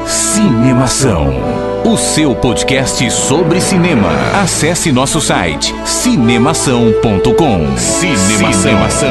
Cinemação, o seu podcast sobre cinema. Acesse nosso site cinemação.com. Cinemação.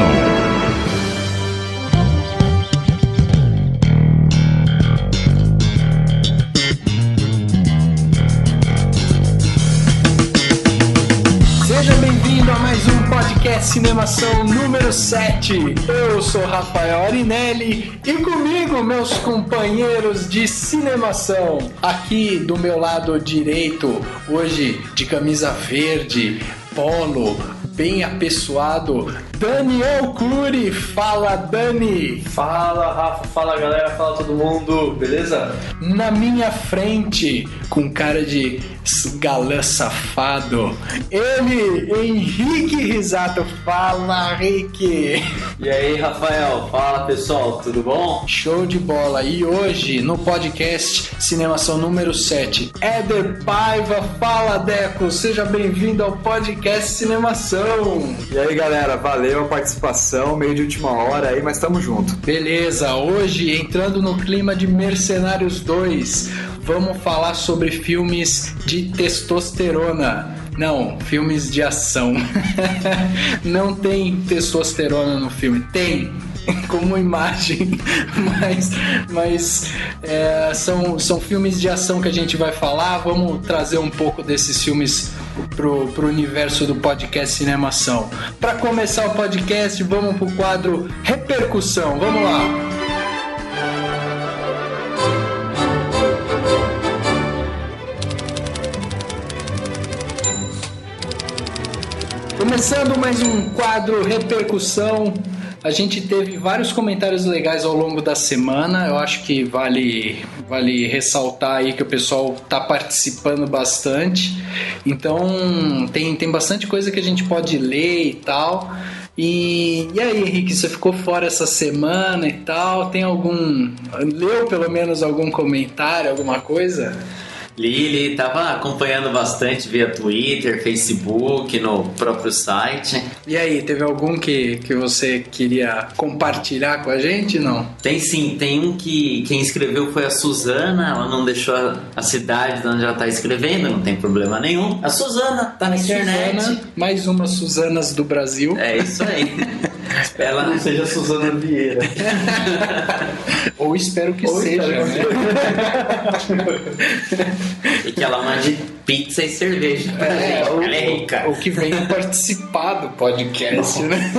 Seja bem-vindo a mais um podcast Cinemação número 7. Eu sou Rafael Arinelli e comigo meus companheiros de cinemação. Aqui do meu lado direito, hoje de camisa verde, polo, bem apessoado, Daniel Cury. Fala, Dani! Fala, Rafa, fala galera, fala todo mundo, beleza? Na minha frente, com cara de galã safado, ele, Henrique Risato. Fala, Henrique! E aí, Rafael, fala pessoal, tudo bom? Show de bola! E hoje, no podcast Cinemação número 7, Éder Paiva. Fala, Deco! Seja bem-vindo ao podcast Cinemação! E aí, galera, valeu a participação, meio de última hora aí, mas tamo junto. Beleza, hoje entrando no clima de Mercenários 2, vamos falar sobre filmes de testosterona. Não, filmes de ação. Não tem testosterona no filme. Tem, como imagem, mas são filmes de ação que a gente vai falar. Vamos trazer um pouco desses filmes pro universo do podcast Cinemação. Para começar o podcast, vamos pro quadro Repercussão. Vamos lá. Começando mais um quadro Repercussão. A gente teve vários comentários legais ao longo da semana. Eu acho que vale ressaltar aí que o pessoal tá participando bastante. Então tem bastante coisa que a gente pode ler e tal. E aí, Henrique, você ficou fora essa semana e tal? Leu pelo menos algum comentário, alguma coisa? Lili, tava acompanhando bastante via Twitter, Facebook, no próprio site. E aí, teve algum que você queria compartilhar com a gente, não? Tem sim, tem um que quem escreveu foi a Suzana, ela não deixou a cidade de onde ela tá escrevendo, não tem problema nenhum. A Suzana tá na internet. Suzana, mais uma Suzanas do Brasil. É isso aí. Ela não seja Suzana Vieira. Ou espero que seja, né? E que ela mande pizza e cerveja pra gente, ela é rica. Ou que venha participar do podcast, né?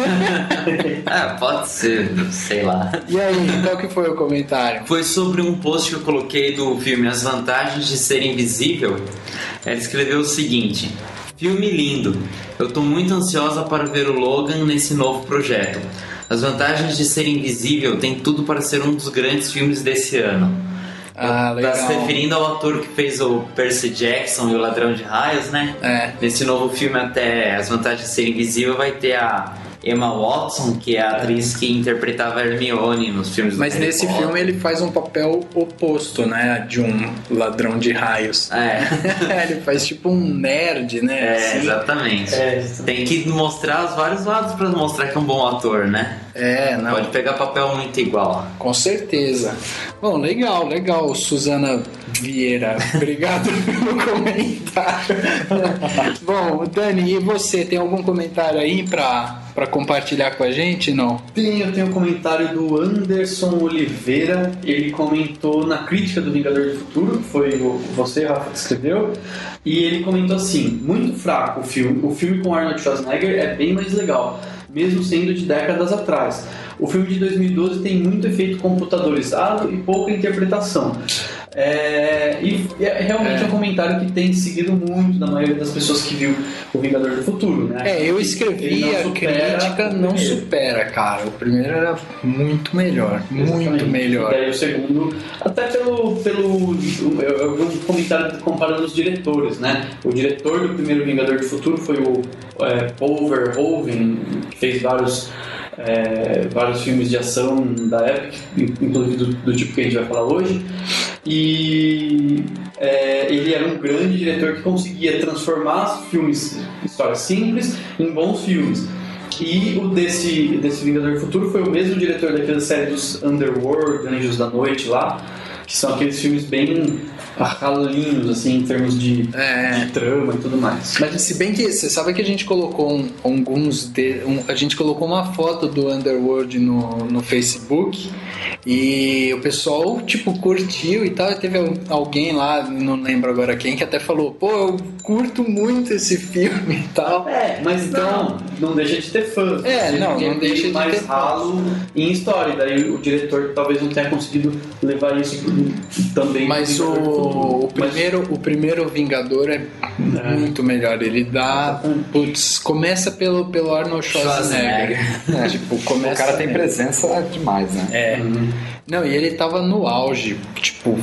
Pode ser, sei lá. E aí, qual que foi o comentário? Foi sobre um post que eu coloquei do filme As Vantagens de Ser Invisível. Ela escreveu o seguinte: filme lindo. Eu tô muito ansiosa para ver o Logan nesse novo projeto. As Vantagens de Ser Invisível tem tudo para ser um dos grandes filmes desse ano. Legal. Tá se referindo ao ator que fez o Percy Jackson e o Ladrão de Raios, né? Nesse novo filme, até As Vantagens de Ser Invisível, vai ter a Emma Watson, que é a atriz que interpretava a Hermione nos filmes do Mas Harry nesse Potter. filme ele faz um papel oposto, né? De um ladrão de raios. Ele faz tipo um nerd, né? Assim. Exatamente. Tem que mostrar os vários lados pra mostrar que é um bom ator, né? Não. Pode pegar papel muito igual. Com certeza. Bom, legal, Suzana Vieira. Obrigado pelo comentário. Bom, Dani, e você? Tem algum comentário aí pra compartilhar com a gente, não? Eu tenho um comentário do Anderson Oliveira. Ele comentou na crítica do Vingador do Futuro, que foi você, Rafa, que escreveu. E ele comentou assim: muito fraco o filme. O filme com Arnold Schwarzenegger é bem mais legal, mesmo sendo de décadas atrás. O filme de 2012 tem muito efeito computadorizado e pouca interpretação. E realmente é um comentário que tem seguido muito da maioria das pessoas que viu o Vingador do Futuro, né? Eu escrevi, a crítica não supera, cara. O primeiro era muito melhor, muito melhor. E aí o segundo, até eu vi um comentário comparando os diretores, né? O diretor do primeiro Vingador do Futuro foi o Paul Verhoeven, que fez vários filmes de ação da época, inclusive do tipo que a gente vai falar hoje. E ele era um grande diretor que conseguia transformar histórias simples em bons filmes. E o desse Vingador do Futuro foi o mesmo diretor daquela série dos Underworld, Anjos da Noite lá, que são aqueles filmes bem ralinhos, assim, em termos de trama e tudo mais. Mas se bem que você sabe que a gente colocou a gente colocou uma foto do Underworld no Facebook e o pessoal tipo curtiu e tal, e teve alguém lá, não lembro agora quem, que até falou, pô, eu curto muito esse filme e tal. Mas então não deixa de ter fãs. Não deixa de mais ter ralo em história, daí o diretor talvez não tenha conseguido levar isso também. Mas o primeiro Vingador é muito melhor. Ele dá. Putz, começa pelo Arnold Schwarzenegger. Tipo, O cara tem presença demais, né? Não, e ele tava no auge. Tipo,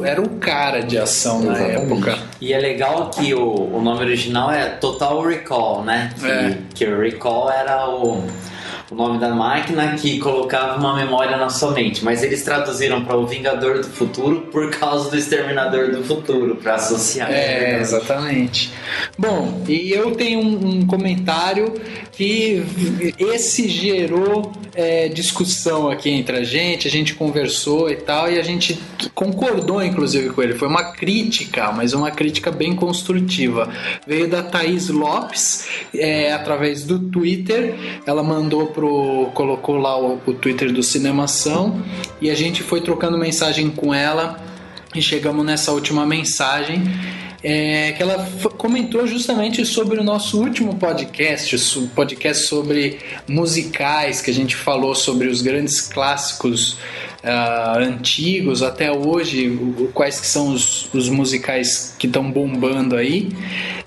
era o cara de ação na época. E é legal que o nome original é Total Recall, né? Que o Recall era o nome da máquina que colocava uma memória na sua mente, mas eles traduziram para o Vingador do Futuro por causa do Exterminador do Futuro, para associar. Exatamente. Bom, e eu tenho um comentário que esse gerou discussão aqui entre a gente conversou e tal, e a gente concordou inclusive com ele. Foi uma crítica, mas uma crítica bem construtiva. Veio da Thaís Lopes, através do Twitter. Ela colocou lá o Twitter do Cinemação, e a gente foi trocando mensagem com ela e chegamos nessa última mensagem, que ela comentou justamente sobre o nosso último podcast, o podcast sobre musicais, que a gente falou sobre os grandes clássicos antigos até hoje, quais que são os musicais que estão bombando aí.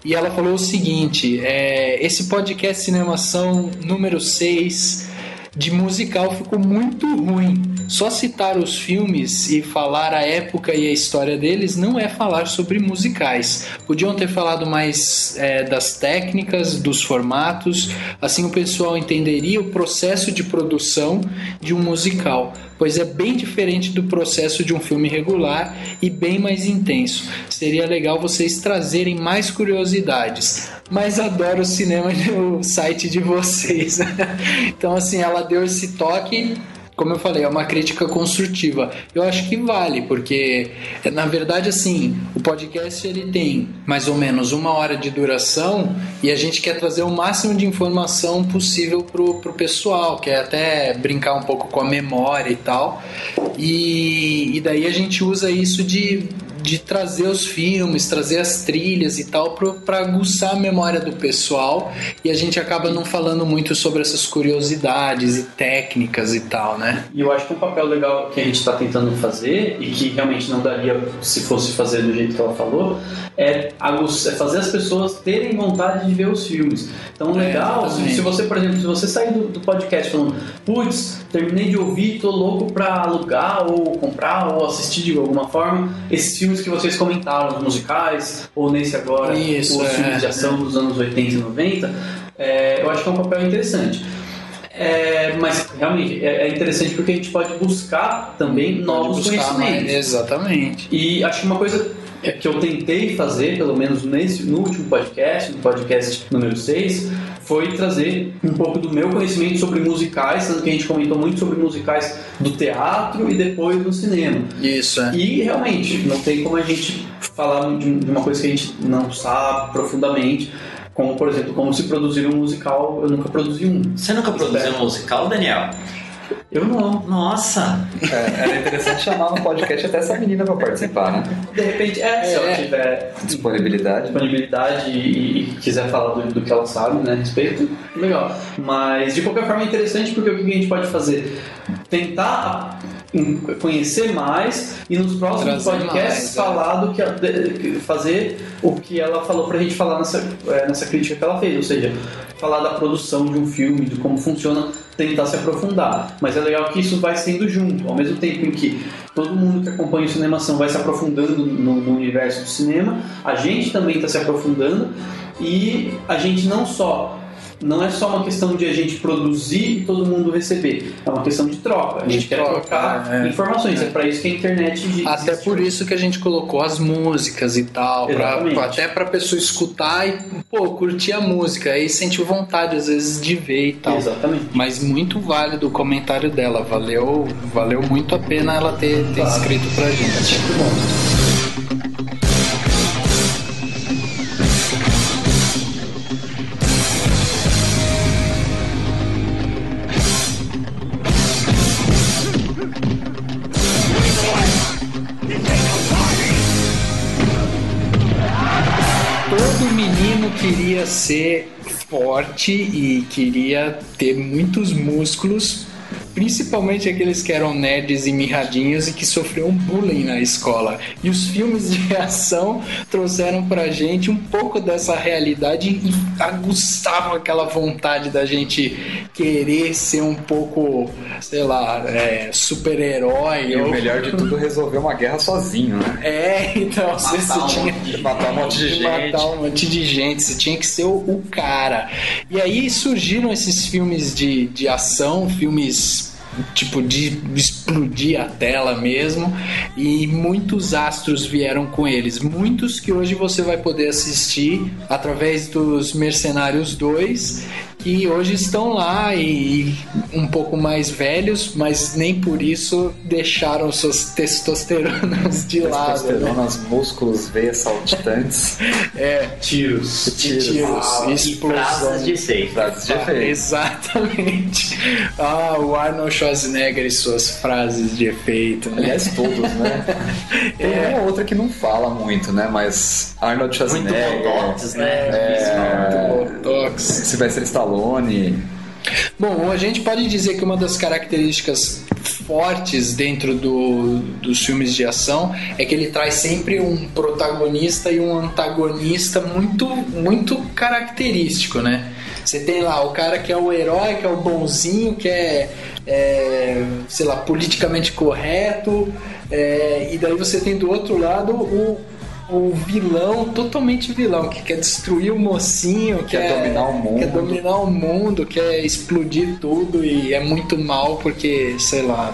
E ela falou o seguinte: esse podcast Cinemação número 6 de musical ficou muito ruim. Só citar os filmes e falar a época e a história deles não é falar sobre musicais. Podiam ter falado mais das técnicas, dos formatos, assim o pessoal entenderia o processo de produção de um musical, pois é bem diferente do processo de um filme regular e bem mais intenso. Seria legal vocês trazerem mais curiosidades, mas adoro o cinema no site de vocês. Então, assim, ela deu esse toque. Como eu falei, é uma crítica construtiva. Eu acho que vale, porque na verdade, assim, o podcast ele tem mais ou menos 1 hora de duração e a gente quer trazer o máximo de informação possível pro pessoal, quer até brincar um pouco com a memória e tal. E daí a gente usa isso de trazer os filmes, trazer as trilhas e tal para aguçar a memória do pessoal, e a gente acaba não falando muito sobre essas curiosidades e técnicas e tal, né? E eu acho que um papel legal que a gente está tentando fazer e que realmente não daria se fosse fazer do jeito que ela falou é fazer as pessoas terem vontade de ver os filmes. Então, legal, se você, por exemplo, se você sair do podcast falando, putz, terminei de ouvir, tô louco para alugar ou comprar ou assistir de alguma forma esses filmes que vocês comentaram, os musicais, ou nesse agora, os filmes de ação dos anos 80 e 90, eu acho que é um papel interessante. Mas realmente é interessante porque a gente pode buscar também novos conhecimentos. Exatamente. E acho que uma coisa que eu tentei fazer, pelo menos no último podcast, no podcast número 6, foi trazer um pouco do meu conhecimento sobre musicais, tanto que a gente comentou muito sobre musicais do teatro e depois do cinema. Isso, E realmente, não tem como a gente falar de uma coisa que a gente não sabe profundamente, como, por exemplo, como se produzir um musical. Eu nunca produzi um. Você nunca produziu um musical, Daniel? Eu não. Nossa! Era interessante chamar no podcast até essa menina pra participar, né? De repente, se ela tiver disponibilidade e quiser falar do que ela sabe, né, a respeito, legal. Mas, de qualquer forma, é interessante porque o que a gente pode fazer? Tentar conhecer mais e nos próximos podcasts falar fazer o que ela falou pra gente falar nessa crítica que ela fez, ou seja, falar da produção de um filme, de como funciona, tentar se aprofundar. Mas é legal que isso vai sendo junto, ao mesmo tempo em que todo mundo que acompanha o Cinemação vai se aprofundando no universo do cinema, a gente também está se aprofundando, e a gente não só não é só uma questão de a gente produzir e todo mundo receber. É uma questão de troca. A gente quer trocar informações. É para isso que a internet existe. Até por isso que a gente colocou as músicas e tal, até pra pessoa escutar e, curtir a música. Aí sente vontade, às vezes, de ver e tal. Exatamente. Mas muito válido o comentário dela. Valeu muito a pena ela ter escrito pra gente. Muito bom. Todo menino queria ser forte e queria ter muitos músculos, principalmente aqueles que eram nerds e mirradinhos e que sofriam bullying na escola. E os filmes de ação trouxeram pra gente um pouco dessa realidade e aguçavam aquela vontade da gente querer ser um pouco, sei lá, super-herói. E o melhor de tudo, resolver uma guerra sozinho, né? Então você tinha matar um monte de gente. Matar um monte de gente, você tinha que ser o cara. E aí surgiram esses filmes de ação, filmes tipo de explodir a tela mesmo, e muitos astros vieram com eles, muitos que hoje você vai poder assistir através dos Mercenários 2, que hoje estão lá e um pouco mais velhos, mas nem por isso deixaram suas testosteronas de lado. Testosteronas, músculos, veias saltitantes. Tiros, explosões de efeito. Exatamente. O Arnold Schwarzenegger e suas frases de efeito, né? Aliás, todos, né? Tem uma outra que não fala muito, né? Mas Arnold Schwarzenegger, muito botox, né? Muito botox. Sylvester Stallone. Bom, a gente pode dizer que uma das características fortes dentro dos filmes de ação é que ele traz sempre um protagonista e um antagonista muito, muito característico, né? Você tem lá o cara que é o herói, que é o bonzinho, que sei lá, politicamente correto, e daí você tem do outro lado o vilão, totalmente vilão, que quer destruir o mocinho, quer dominar o mundo, quer explodir tudo e é muito mal porque, sei lá.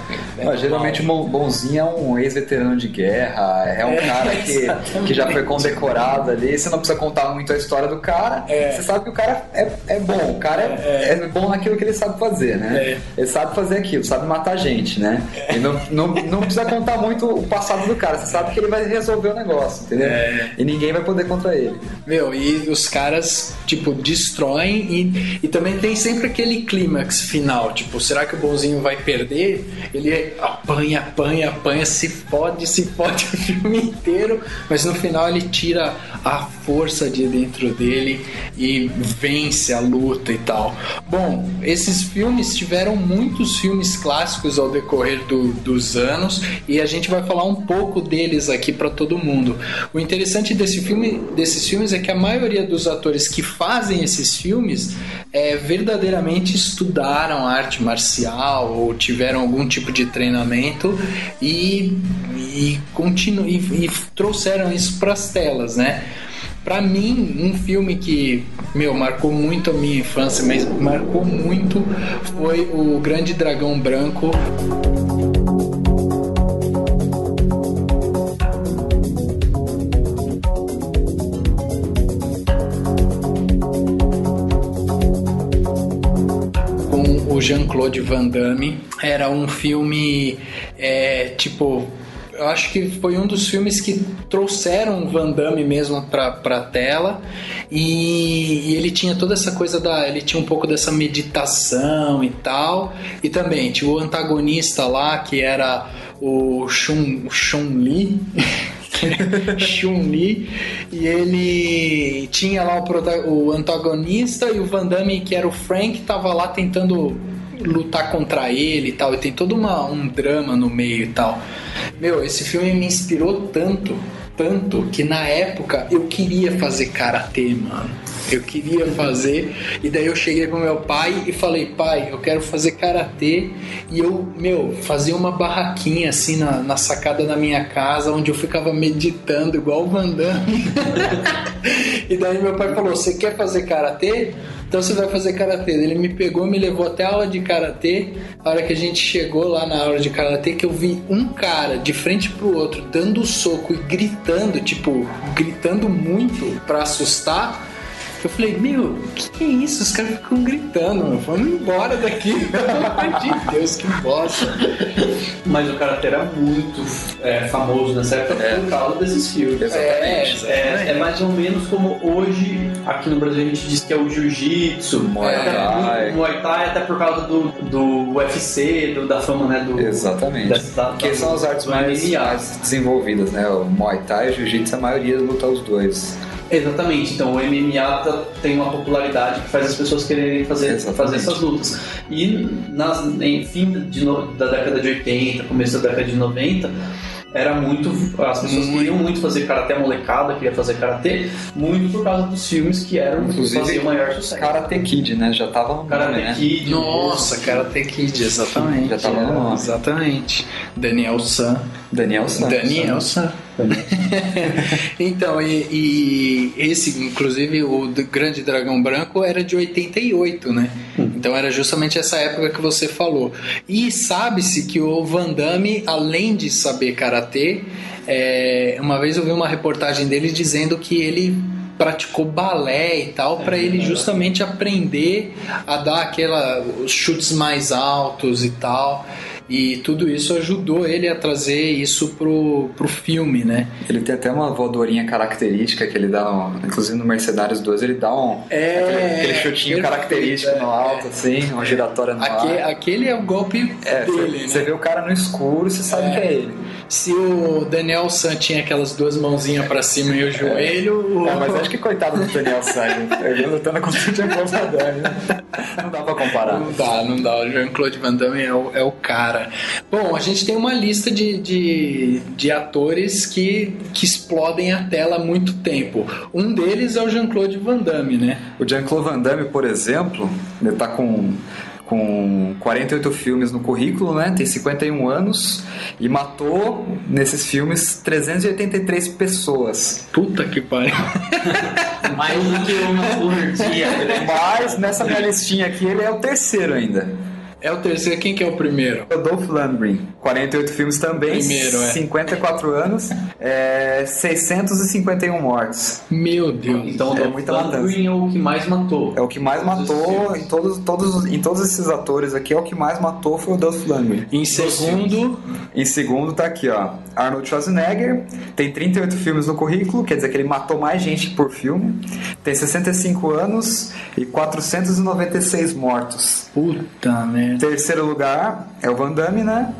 Geralmente o bonzinho é um ex-veterano de guerra, é um cara que já foi condecorado ali, você não precisa contar muito a história do cara, você sabe que o cara é bom, o cara é bom naquilo que ele sabe fazer, né? Ele sabe fazer aquilo, sabe matar gente, né? E não precisa contar muito o passado do cara, você sabe que ele vai resolver o negócio, entendeu? E ninguém vai poder contra ele. E os caras, tipo, destroem e também tem sempre aquele clímax final, tipo, será que o bonzinho vai perder? Ele apanha, se fode o filme inteiro, mas no final ele tira a força de dentro dele e vence a luta e tal. Bom, esses filmes tiveram muitos filmes clássicos ao decorrer dos anos e a gente vai falar um pouco deles aqui para todo mundo. O interessante desses filmes é que a maioria dos atores que fazem esses filmes verdadeiramente estudaram arte marcial ou tiveram algum tipo de treinamento e trouxeram isso para as telas, né? Pra mim, um filme que, marcou muito a minha infância, mas marcou muito, foi o Grande Dragão Branco. Com o Jean-Claude Van Damme. Era um filme, eu acho que foi um dos filmes que trouxeram o Van Damme mesmo pra tela e ele tinha toda essa coisa ele tinha um pouco dessa meditação e tal, e também tinha o antagonista lá que era o Chun-Li Chun-Li, e ele tinha lá o antagonista e o Van Damme, que era o Frank, tava lá tentando lutar contra ele e tal, e tem todo um drama no meio e tal. Esse filme me inspirou tanto que na época eu queria fazer karatê, mano. Eu queria fazer, e daí eu cheguei pro meu pai e falei: pai, eu quero fazer karatê. E eu, fazia uma barraquinha assim na sacada da minha casa, onde eu ficava meditando igual o Van Damme. E daí meu pai falou: você quer fazer karatê? então você vai fazer karatê. Ele me pegou, me levou até a aula de karatê. A hora que a gente chegou lá na aula de karatê, que eu vi um cara de frente pro outro dando soco e gritando, tipo, gritando muito pra assustar. Eu falei, meu, que é isso? Os caras ficam gritando, meu. Vamos embora daqui. Pelo amor de Deus, que bosta. Mas o karatê era muito famoso nessa época por causa desses filmes. Exatamente. É mais ou menos como hoje, aqui no Brasil, a gente diz que é o jiu-jitsu, Muay Thai, até por causa do UFC, da fama, né? Exatamente. Que são as artes mais desenvolvidas, né? O Muay Thai e o jiu-jitsu, a maioria luta os dois. Exatamente, então o MMA tem uma popularidade que faz as pessoas quererem fazer essas lutas. E em fim da década de 80, começo da década de 90, era muito. As pessoas queriam muito fazer karatê, a molecada queria fazer karatê, muito por causa dos filmes que eram faziam maior sucesso. Karate Kid, né? Já tava no Karate nome, Kid. Nossa, Karate Kid, exatamente. Já tava no nome. Exatamente. Daniel San. Então, e esse, inclusive, o Grande Dragão Branco era de 88, né? Então era justamente essa época que você falou. E sabe-se que o Van Damme, além de saber karatê, uma vez eu vi uma reportagem dele dizendo que ele praticou balé e tal, para ele justamente aprender a dar os chutes mais altos e tal. E tudo isso ajudou ele a trazer isso pro filme, né? Ele tem até uma voadorinha característica que ele dá, inclusive no Mercenários 2, ele dá aquele chutinho característico no alto, assim, uma giratória no ar. Aquele é o golpe dele, você né? vê o cara no escuro, você sabe que é ele. Se o Daniel San tinha aquelas duas mãozinhas pra cima e o joelho... mas acho que coitado do Daniel San, ele lutando contra o Jean-Claude Van Damme. Não dá pra comparar. Não dá. O Jean-Claude Van Damme é o cara. Bom, a gente tem uma lista de atores que explodem a tela há muito tempo. Um deles é o Jean-Claude Van Damme, né? O Jean-Claude Van Damme, por exemplo, ele tá com 48 filmes no currículo, né? Tem 51 anos e matou, nesses filmes, 383 pessoas. Puta que pariu. Mais do que uma por dia. Mas, nessa minha listinha aqui, ele é o terceiro ainda. É o terceiro, quem que é o primeiro? O Dolph Lundgren, 48 filmes também, primeiro, 54 anos, 651 mortos. Meu Deus. Então o Dolph Lundgren é o que mais matou. É o que mais matou em todos esses atores aqui, é o que mais matou foi o Dolph Lundgren. Em segundo tá aqui, ó, Arnold Schwarzenegger, tem 38 filmes no currículo, quer dizer que ele matou mais gente por filme, tem 65 anos e 496 mortos. Puta merda. Terceiro lugar é o Van Damme, né?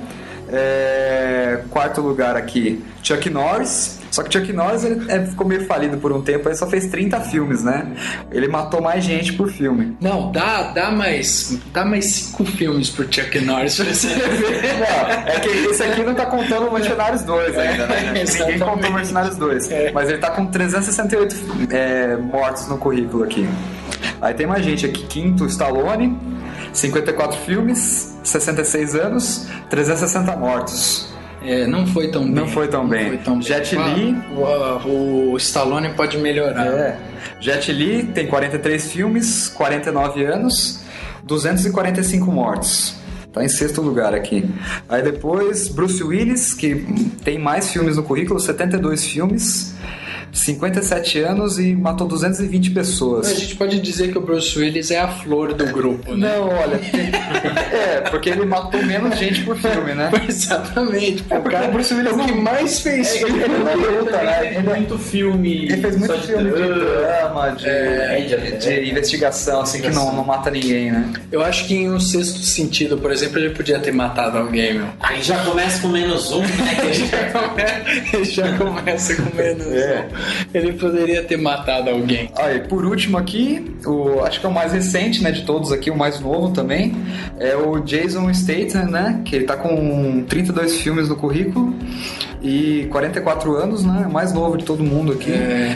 Quarto lugar aqui, Chuck Norris. Só que Chuck Norris ele ficou meio falido por um tempo, ele só fez 30 filmes, né? Ele matou mais gente por filme. Não, dá mais 5 filmes pro Chuck Norris pra você ver. Não, é que esse aqui não tá contando o Mercenários 2 ainda, né? Ninguém contou o Mercenários 2. Mas ele tá com 368 mortos no currículo aqui. Aí tem mais gente aqui, quinto, Stallone, 54 filmes, 66 anos, 360 mortos. Não foi tão bem. Não foi tão bem. Jet Li... O Stallone pode melhorar. Jet Li tem 43 filmes, 49 anos, 245 mortos. Tá em sexto lugar aqui. Aí depois, Bruce Willis, que tem mais filmes no currículo, 72 filmes, 57 anos e matou 220 pessoas. A gente pode dizer que o Bruce Willis é a flor do grupo, né? Não, olha... porque ele matou menos gente por filme, né? Exatamente. Porque o Bruce Willis é o que mais fez filme. Ele fez muito filme. Ele fez muito filme de drama, de investigação, assim, que não mata ninguém, né? Eu acho que em Um Sexto Sentido, por exemplo, ele podia ter matado alguém, meu. Aí já começa com -1, né? Ele já começa com -1. Ele poderia ter matado alguém. E por último aqui, acho que é o mais recente, né, de todos aqui, o mais novo também, é o Jason Statham, né, que ele tá com 32 filmes no currículo e 44 anos, né, o mais novo de todo mundo aqui,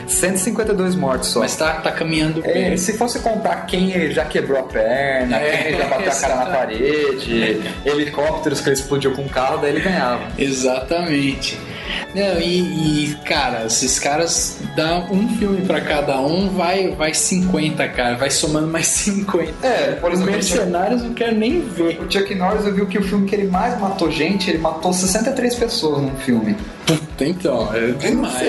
152 mortos só. Mas tá caminhando bem. Se fosse contar quem já quebrou a perna, quem já bateu a cara na parede, helicópteros que ele explodiu com o carro, daí ele ganhava. Exatamente. Não, cara, esses caras dão um filme pra cada um, vai 50, cara. Vai somando mais 50. Por exemplo, Mercenários não quero nem ver. O Chuck Norris, eu vi que o filme que ele mais matou gente, ele matou 63 pessoas num filme. Puta, então, demais.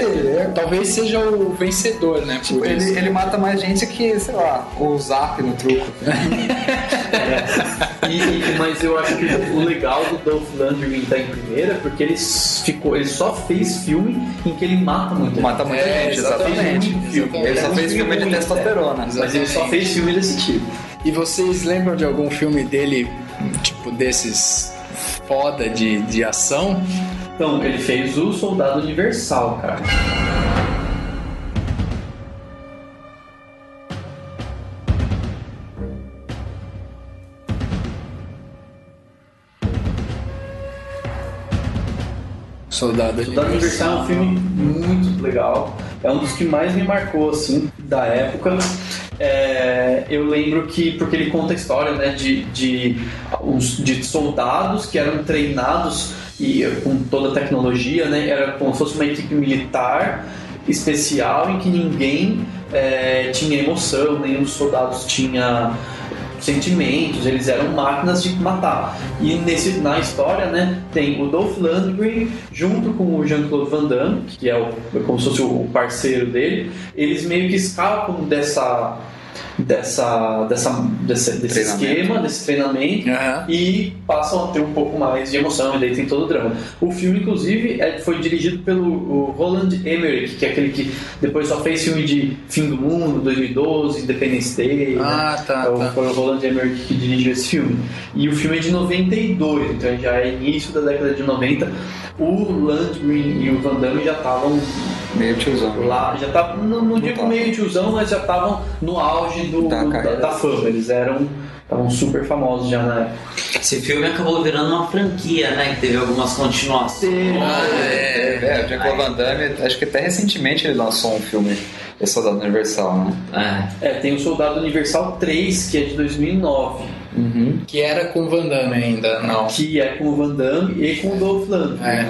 Talvez seja o vencedor, né? Tipo, ele mata mais gente que, sei lá, o Zap no truco. Mas eu acho que o legal do Dolph Lundgren tá em primeira, porque ele só fez filme em que ele mata muita gente. Mata muita gente, exatamente. Ele só fez filme de testosterona. Mas ele só fez filme desse tipo. E vocês lembram de algum filme dele, tipo, desses foda de ação? Então, ele fez o Soldado Universal, cara. Soldado Universal é um filme muito legal. É um dos que mais me marcou, assim, da época. Eu lembro que, porque ele conta a história, né, de soldados que eram treinados e com toda a tecnologia, né, era como se fosse uma equipe militar especial em que ninguém tinha emoção, nenhum dos soldados tinha sentimentos, eles eram máquinas de matar. E na história, né, tem o Dolph Lundgren junto com o Jean-Claude Van Damme, que é como se fosse o parceiro dele. Eles meio que escapam desse esquema, desse treinamento, e passam a ter um pouco mais de emoção, e daí tem todo o drama. O filme, inclusive, foi dirigido pelo Roland Emmerich, que é aquele que depois só fez filme de Fim do Mundo, 2012, Independence Day. Foi o Roland Emmerich que dirigiu esse filme. E o filme é de 92, então já é início da década de 90. O Lundgren e o Van Damme já estavam meio tiozão lá, já estavam, não digo meio tiozão, mas já estavam no auge da fama. Eles estavam super famosos já na época. Esse filme acabou virando uma franquia, né? Que teve algumas continuações. O Jean-Claude Van Damme, acho que até recentemente ele lançou um filme, o Soldado Universal, né? Tem o Soldado Universal 3, que é de 2009. Que era com o Van Damme ainda, não? Que é com o Van Damme e com o Dolph Lundgren.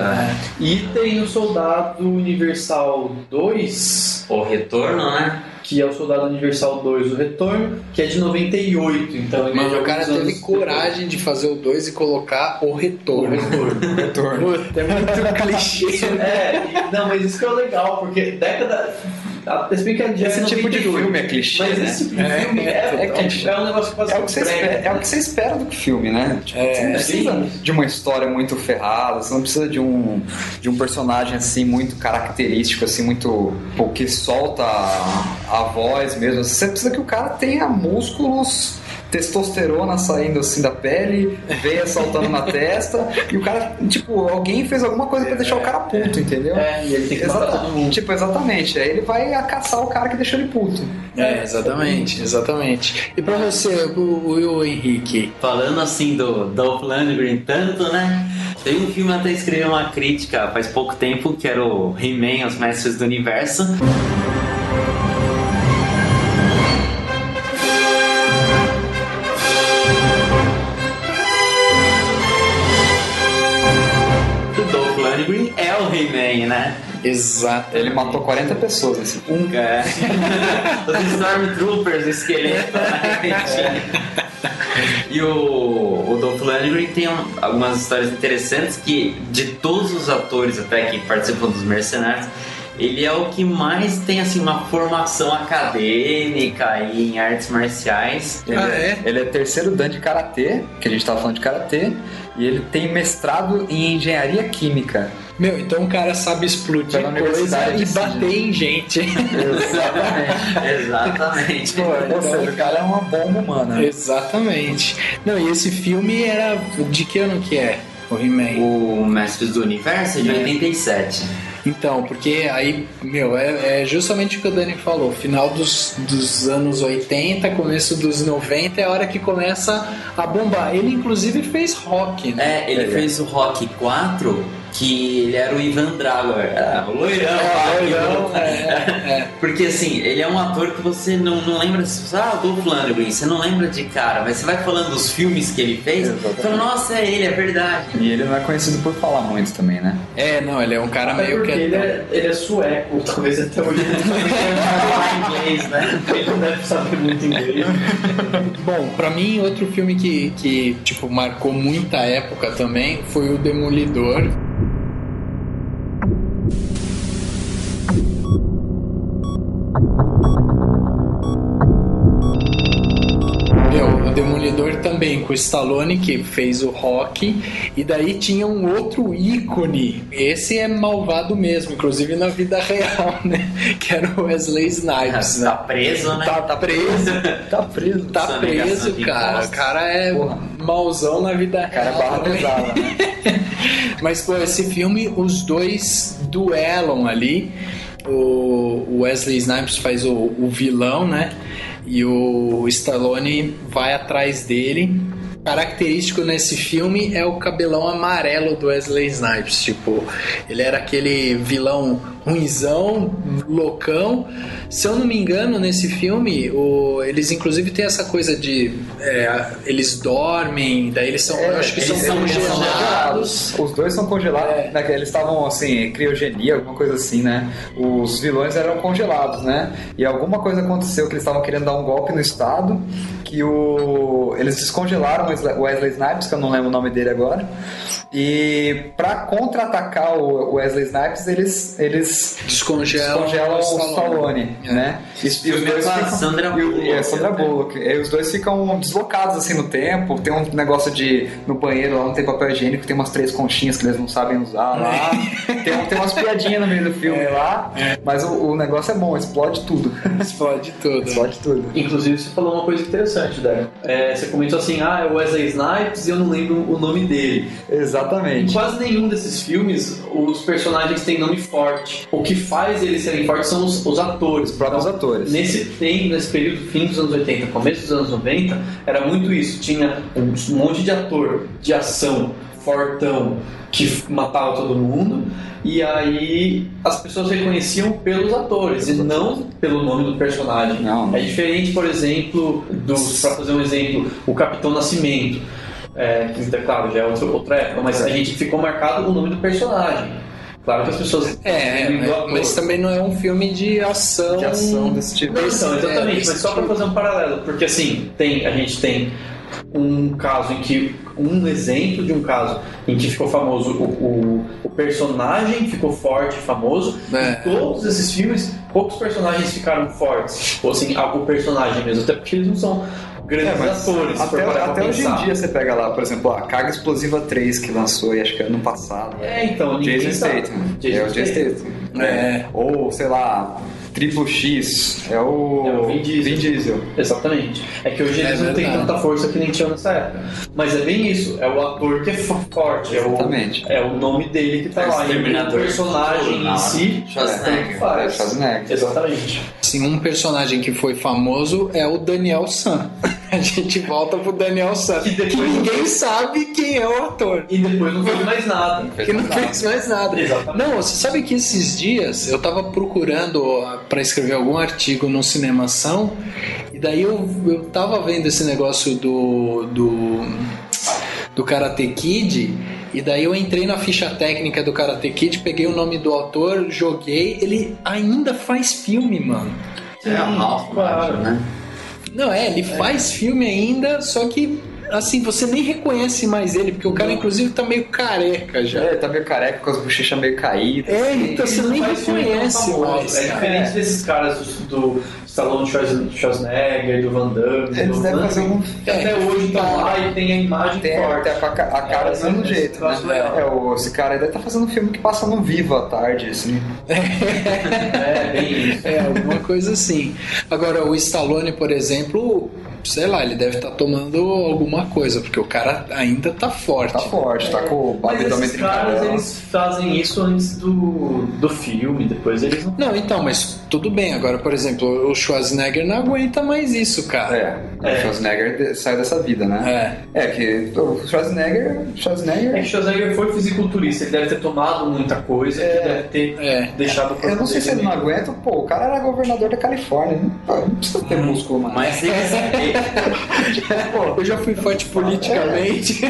E tem o Soldado Universal 2, O Retorno, né? Que é o Soldado Universal 2, O Retorno, que é de 98. Então, mas o cara teve coragem de fazer o 2 e colocar O Retorno. Retorno. É muito clichê. Não, mas isso que é legal, porque década... Esse tipo de filme é clichê, mas né? esse tipo de filme é um negócio que faz é o que você espera do filme, né? Tipo, você não precisa de uma história muito ferrada, você não precisa de um personagem assim muito característico, assim, muito que solta a voz mesmo. Você precisa que o cara tenha músculos, testosterona saindo assim da pele, veia saltando na testa, e o cara, tipo, alguém fez alguma coisa pra deixar o cara puto, entendeu? E ele tem que matar todo mundo. Tipo, exatamente. Aí ele vai caçar o cara que deixou ele puto. Exatamente. E pra você, o Will Henrique? Falando assim do Dolph Lundgren tanto, né? Tem um filme, até escrevi uma crítica faz pouco tempo, que era o He-Man, Os Mestres do Universo. É o He-Man, né? Exato. Ele matou 40 pessoas nesse filme. Os Stormtroopers, o esqueleto, né? E o Dolph Lundgren tem algumas histórias interessantes que, de todos os atores até que participam dos Mercenários, ele é o que mais tem assim uma formação acadêmica e em artes marciais. Ele é terceiro dan de karatê, que a gente estava falando de karatê, e ele tem mestrado em engenharia química. Meu, então o cara sabe explodir coisa e bater em gente. Exatamente. Ou seja, o cara é uma bomba humana. Exatamente. Não, e esse filme era... De que ano que é? O He-Man? O Mestres do Universo é de 87. Então, porque aí, meu, é justamente o que o Dani falou. Final dos anos 80, começo dos 90 é a hora que começa a bombar. Ele, inclusive, fez Rock, né? Ele fez o Rock 4, que ele era o Ivan Drago, o loirão. Porque assim, ele é um ator que você não lembra, o Dolph Lundgren, você não lembra de cara, mas você vai falando dos filmes que ele fez, fala, nossa, é ele, é verdade. E ele não é conhecido por falar muito também, né? Não, ele é um cara meio que... Ele é sueco, talvez até hoje ele não sabe falar inglês, né? Ele não deve saber muito inglês. Bom, pra mim, outro filme que tipo, marcou muita época também foi o Demolidor. O Demolidor também, com o Stallone, que fez o Rocky, e daí tinha um outro ícone, esse é malvado mesmo, inclusive na vida real, né? Que era o Wesley Snipes. Tá preso, né? Tá preso, cara. O cara é mauzão na vida real. Cara, barra pesada, né? Mas, pô, esse filme, os dois duelam ali. O Wesley Snipes faz o vilão, né? E o Stallone vai atrás dele. Característico nesse filme é o cabelão amarelo do Wesley Snipes. Tipo, ele era aquele vilão ruinzão, loucão. Se eu não me engano, nesse filme, eles inclusive têm essa coisa de... eles dormem, daí eles são... eu acho que eles são congelados. Os dois são congelados. Eles estavam, assim, criogenia, alguma coisa assim, né? Os vilões eram congelados, né? E alguma coisa aconteceu que eles estavam querendo dar um golpe no Estado, que eles descongelaram o Wesley Snipes, que eu não lembro o nome dele agora. E pra contra-atacar o Wesley Snipes, eles descongelam o Stallone, né? E os dois ficam... Sandra Bullock. E os dois ficam deslocados assim no tempo. Tem um negócio no banheiro lá não tem papel higiênico, tem umas 3 conchinhas que eles não sabem usar lá. Tem umas piadinhas no meio do filme lá, mas o negócio é bom, explode tudo. Explode tudo. Inclusive você falou uma coisa interessante, Débora. Você comentou assim, é o Wesley Snipes e eu não lembro o nome dele. Exatamente. Em quase nenhum desses filmes os personagens têm nome forte. O que faz eles serem fortes são os atores. Os próprios atores. Nesse período, fim dos anos 80, começo dos anos 90, era muito isso. Tinha um monte de ator de ação, fortão, que matava todo mundo. E aí as pessoas reconheciam pelos atores e não pelo nome do personagem. Não. É diferente, por exemplo, para fazer um exemplo, o Capitão Nascimento. Que, claro, já é outra época, mas a gente ficou marcado o nome do personagem. Claro que as pessoas... mas também não é um filme de ação desse tipo. Não, exatamente, mas só para fazer um paralelo, porque assim, a gente tem um exemplo de um caso em que ficou famoso o personagem ficou forte e famoso. Em todos esses filmes, poucos personagens ficaram fortes, ou assim, o personagem mesmo, até porque eles não são grandes atores. Até hoje em dia você pega lá, por exemplo, a Carga Explosiva 3 que lançou, e acho que ano passado. Então, Jason Statham. O Jason Statham. Ou, sei lá, Triple X, é o Vin Diesel. Exatamente. É que hoje eles não têm tanta força que nem tinham nessa época. Mas é bem isso, é o ator que é forte, é o nome dele que tá lá. O personagem em si, Schwarzenegger. Exatamente. Sim, um personagem que foi famoso é o Daniel San. A gente volta pro Daniel San, que ninguém sabe quem é o ator. E depois não fez mais nada. Exatamente. Não, você sabe que esses dias eu tava procurando para escrever algum artigo no Cinemação, e daí eu tava vendo esse negócio do Karate Kid, e daí eu entrei na ficha técnica do Karate Kid, peguei o nome do autor, joguei, ele ainda faz filme, mano. Claro, né? Não, ele faz filme ainda, só que assim, você nem reconhece mais ele, porque o cara inclusive tá meio careca já. Tá meio careca, com as bochechas meio caídas. Então você nem reconhece mais. É diferente desses caras do Stallone, Schwarzenegger, do Van Damme. Eles devem fazer um... Que até hoje estão lá e tem a imagem forte. A cara do mesmo jeito, né? Esse cara aí deve estar fazendo um filme que passa no Vivo à tarde, assim. Bem isso. Alguma coisa assim. Agora, o Stallone, por exemplo, sei lá, ele deve estar tomando alguma coisa, porque o cara ainda tá forte. Tá forte, tá com o Mas esses caras, eles fazem isso antes do filme, depois eles não... Não, então, mas tudo bem. Agora, por exemplo, o Schwarzenegger não aguenta mais isso, cara. O Schwarzenegger saiu dessa vida, né? Que o Schwarzenegger... É que o Schwarzenegger foi fisiculturista, ele deve ter tomado muita coisa, que deve ter deixado... Eu não sei se ele não aguenta, pô, o cara era governador da Califórnia, não precisa ter músculo mais. Mas Eu já fui forte politicamente.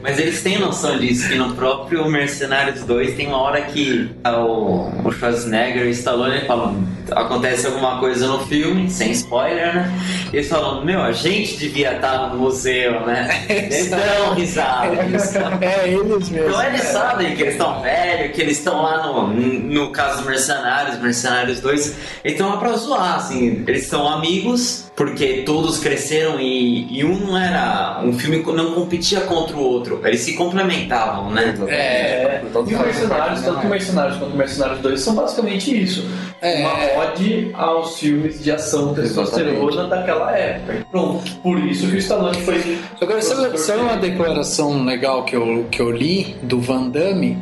Mas eles têm noção disso, que no próprio Mercenários 2 tem uma hora que o Schwarzenegger e o Stallone falam, acontece alguma coisa no filme, sem spoiler, né? Eles falam, a gente devia estar no museu, né? Eles dão risada. Eles mesmo. Então eles sabem que eles estão velhos, que eles estão lá no caso do Mercenários 2, eles estão lá pra zoar, assim, eles são amigos, porque todos cresceram e um não era... Um filme não competia contra o outro, eles se complementavam, né? E o Mercenários, tanto o Mercenários quanto o Mercenários 2 são basicamente isso. Uma ode aos filmes de ação testosterona daquela época. E pronto, por isso que o Stallone foi... Agora, sabe uma declaração legal que eu li do Van Damme?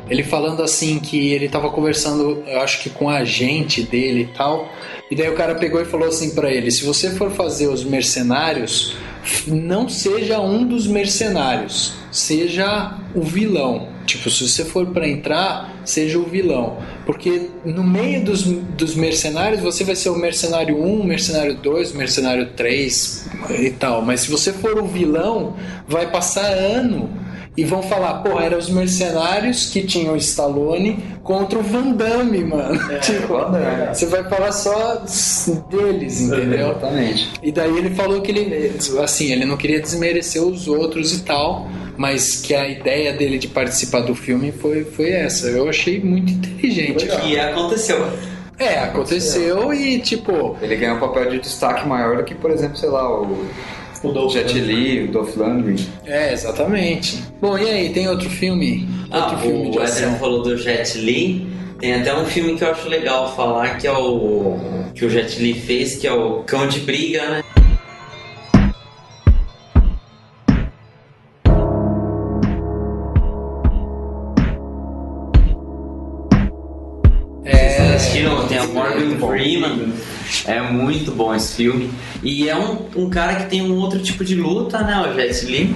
Ele falando assim que ele tava conversando, eu acho que com a agente dele e tal, e daí o cara pegou e falou assim pra ele, se você for fazer os mercenários, não seja um dos mercenários, seja o vilão. Tipo, se você for pra entrar, seja o vilão. Porque no meio dos mercenários, você vai ser o mercenário 1, o mercenário 2, o mercenário 3 e tal. Mas se você for o vilão, vai passar ano e vão falar, pô, eram os mercenários que tinham o Stallone contra o Van Damme, mano. Você vai falar só deles, entendeu? Exatamente. E daí ele falou que ele não queria desmerecer os outros e tal, mas que a ideia dele de participar do filme foi essa. Eu achei muito inteligente. E aconteceu. Aconteceu e tipo... Ele ganhou um papel de destaque maior do que, por exemplo, sei lá, o Jet Li, o Dolph Lundgren. Exatamente. Bom, e aí, tem outro filme? O Edson falou do Jet Li. Tem até um filme que eu acho legal falar, que é que o Jet Li fez, que é o Cão de Briga, né? Vocês assistiram? Tem a Morgan Freeman. É muito bom esse filme. E é um cara que tem um outro tipo de luta, né? O Jet Li.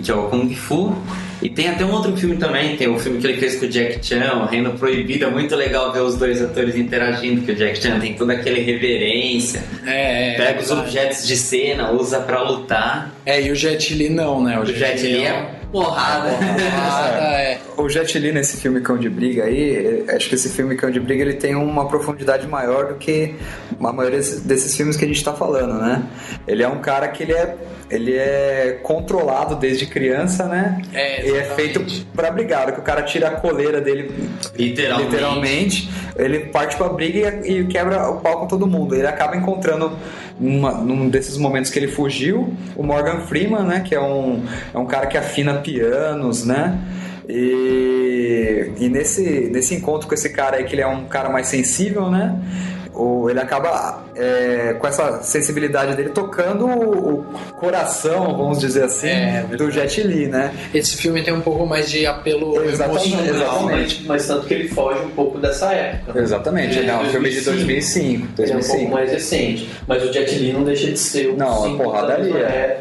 Que é o Kung Fu. E tem até um outro filme também, tem um filme que ele fez com o Jack Chan, O Reino Proibido. É muito legal ver os dois atores interagindo, que o Jack Chan tem toda aquela reverência. Pega os objetos de cena, usa pra lutar. E o Jet Li não, né? O Jet Li é porrada. O Jet Li nesse filme Cão de Briga aí, acho que esse filme Cão de Briga ele tem uma profundidade maior do que a maioria desses filmes que a gente tá falando, né? Ele é um cara que ele é controlado desde criança, né? E é feito pra brigar. Que o cara tira a coleira dele literalmente, ele parte pra briga e quebra o pau com todo mundo. Ele acaba encontrando num desses momentos que ele fugiu o Morgan Freeman, né? Que é um cara que afina pianos, né? E nesse encontro com esse cara aí, que ele é um cara mais sensível, né? Ele acaba com essa sensibilidade dele tocando o coração, vamos dizer assim, do Jet Li, né? Esse filme tem um pouco mais de apelo emocional, mas tanto que ele foge um pouco dessa época. Exatamente, ele é um filme de 2005. Ele é um pouco mais recente, mas o Jet Li não deixa de ser porradaria.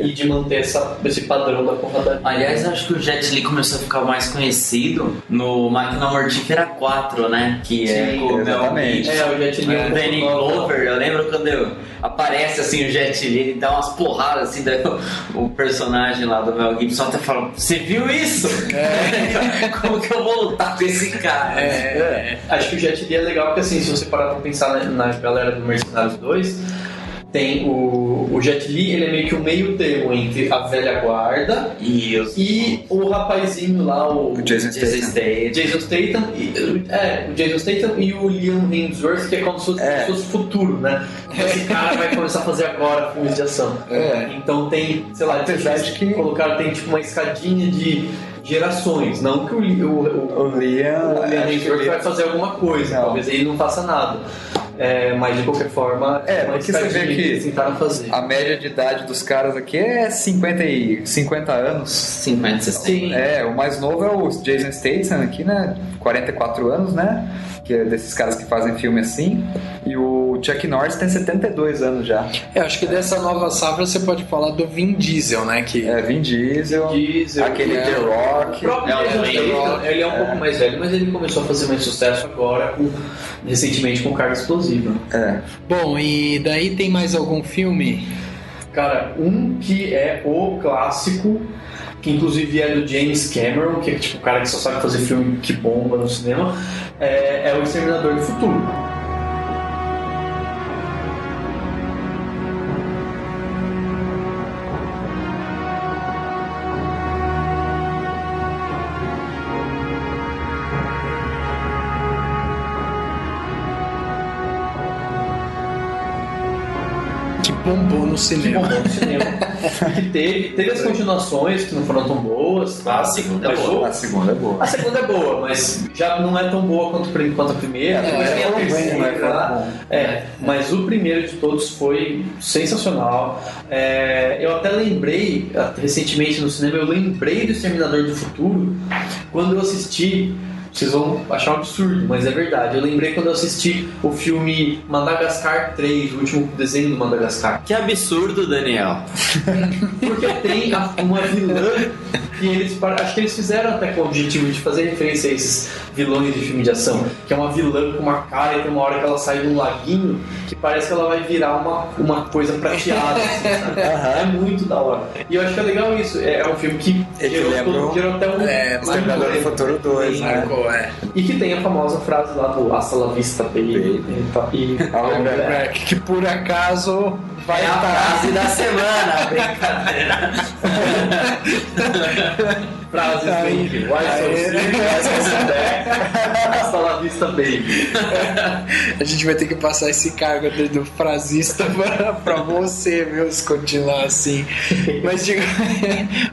E de manter esse padrão da porradaria. Aliás, acho que o Jet Li começou a ficar mais conhecido no Máquina Mortífera 4, né? Que é com o Mel Gibson. O Danny Glover, eu lembro quando aparece assim o Jet Li, ele dá umas porradas assim, o personagem lá do Mel Gibson até fala, você viu isso? Como que eu vou lutar com esse cara? Acho que o Jet Li é legal porque assim, se você parar pra pensar na galera do Mercenários 2, tem o Jet Li, ele é meio que o meio termo entre a velha guarda e o rapazinho lá, o Jason Statham. O Jason Statham e o Liam Hemsworth, que é como se fosse futuro, né? Esse cara vai começar a fazer agora filmes de ação. Então tem, sei lá, que colocaram, tem tipo uma escadinha de gerações, não que o Liam Hemsworth vai fazer alguma coisa, talvez ele não faça nada. mas de qualquer forma porque você vê que tentaram fazer. A média de idade dos caras aqui é 50 anos. 50, 60. O mais novo é o Jason Statham aqui, né? 44 anos, né? Que é desses caras que fazem filme assim. E o Chuck Norris tem 72 anos já. Eu acho que dessa nova safra você pode falar do Vin Diesel, né? Vin Diesel, aquele The Rock. O próprio ele é um pouco mais velho, mas ele começou a fazer mais sucesso agora, recentemente com Carga Explosiva. Bom, e daí tem mais algum filme? Cara, um que é o clássico, que inclusive é do James Cameron, que é tipo o cara que só sabe fazer filme que bomba no cinema, é o Exterminador do Futuro. Bombou no cinema. Que teve as continuações que não foram tão boas. A segunda é boa. A segunda é boa. A segunda é boa, mas já não é tão boa quanto a primeira. A terceira. Mas o primeiro de todos foi sensacional. Eu até lembrei, recentemente no cinema, eu lembrei do Exterminador do Futuro quando eu assisti. Vocês vão achar um absurdo, mas é verdade. Eu lembrei quando eu assisti o filme Madagascar 3, o último desenho do Madagascar. Que absurdo, Daniel. Porque tem uma vilã que acho que eles fizeram até com o objetivo de fazer referência a esses vilões de filme de ação, que é uma vilã com uma cara e tem uma hora que ela sai de um laguinho que parece que ela vai virar uma coisa prateada, assim, sabe? É muito da hora. E eu acho que é legal isso. É um filme que gerou até um Exterminador do Futuro 2, né? E que tem a famosa frase lá do Hasta la vista, baby. Que por acaso vai estar a frase da semana, brincadeira. Frases baby. Hasta la vista, baby. A gente vai ter que passar esse cargo do frasista pra você, viu? Se continuar assim.